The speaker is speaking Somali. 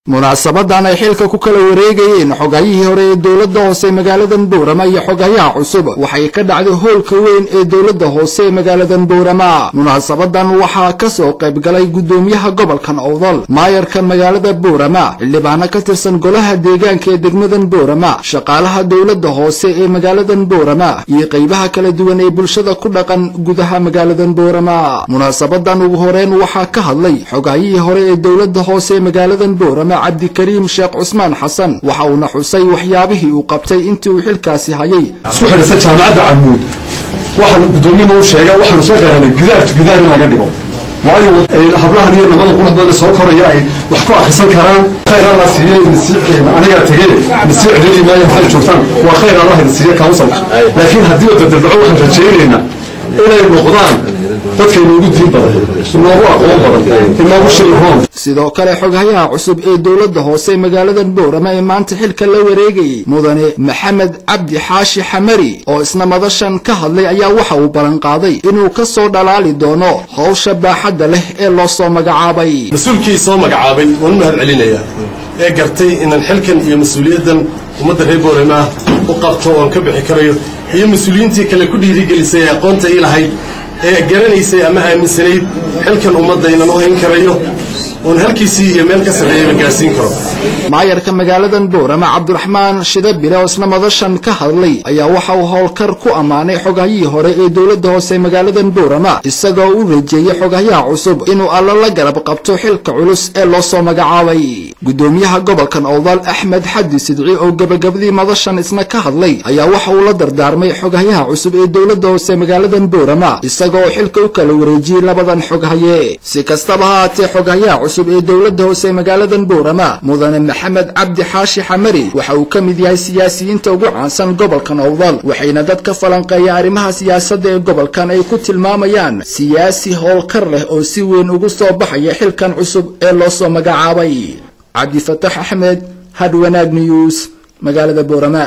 munaasabadan ay xilka ku kala wareegayeen xogayihii hore ee dawladda hoose magaalada Boorama iyo xogayaha cusub waxay ka dhacday hoolka weyn ee dawladda hoose magaalada Boorama. munaasabadan waxaa ka soo qayb galay gudoomiyaha gobolka Awdal, maayarka magaalada Boorama, xildhibaano ka tirsan golaha deegaanka ee degmada Boorama, shaqaalaha dawladda hoose ee magaalada Boorama iyo qaybaha kala duwan ee bulshada ku dhaqan gudaha magaalada Boorama. munaasabadan ugu horeen waxaa ka hadlay xogayihii hore ee dawladda hoose magaalada Boorama عبد الكريم شيخ عثمان حسن وحاونا حسي وحيابه وقبتي انت وحلكاسي هايي سوحنا سجا معد عمود waxaan gudoomiyaha u sheegay waxaan soo qaadanay gidaar laga dhigo waayo hablaha niyo nabada quraxdooda soo koraya ay wax ku akhrisan karaan khayr Allah siiyay nasiib aniga tagay nasiib ma yahay joogtaan waa khayr Allah siiyay council laakiin hadii uu dadalco waxaan rajeynayna inay noqdaan dadka ugu diin badan inuu aqoon badan inuu shirhoon sidoo kale xogayaha cusub ee dawladda hoose magaalada Boorama ee maanta xilka la wareegay mudane Maxamed Cabdi Xaashi Xamari oo isna madashan ka hadlay ayaa waxa uu balan qaaday inuu ka soo dhalaali doono hawsha baaxadda leh ee loo soo magacaabay mas'uulkii soo magacaabay waan mahad celinaya ee gartay in xilkan iyo mas'uuliyadan ummadda reer Boorama u qabto oo ka bixi karayo iyo mas'uuliyiintii kale ku dhiirigelisay aqoonta ilahay ee garanaysay ama aaminsanayd xilkan ummadda inaan u hayn karayo oo halkiisii iyo meel ka sareeyay gaarsiin karo maayarka magaalada Boorama Cabdiraxmaan Shidabile oo isna madashan ka hadlay ayaa waxa uu howlkar ku amaanay xogayihii hore ee dawladda hoose magaalada Boorama isagoo u rajeeyay xogayaha cusub inuu alla la garab qabto xilka culus ee loo soo magacaabay gudoomiyaha gobolka Awdal Axmed Xadi Sidci oo gabagabadii madashan isna ka hadlay ayaa waxa uu la dardaarmay xogayaha cusub ee dawladda hoose magaalada Boorama isagoo xilka u kala wareejiyay labadan xogaye si kastaba haatee xogayaha cusub ee dawladda hoose magaalada Boorama mudane Maxamed Cabdi Xaashi Xamari waxa uu kamid yahay siyaasiyiinta ugu caansan gobolka Awdal waxayna dadka falanqeeya arrimaha siyaasadda ee gobolkan ay ku tilmaamayaan siyaasi howlkar leh oo si weyn ugu soo baxaya xilkan cusub ee loo soo magacaabay Cabdi Fatax Axmed Hadwanaag News magaalada Boorama.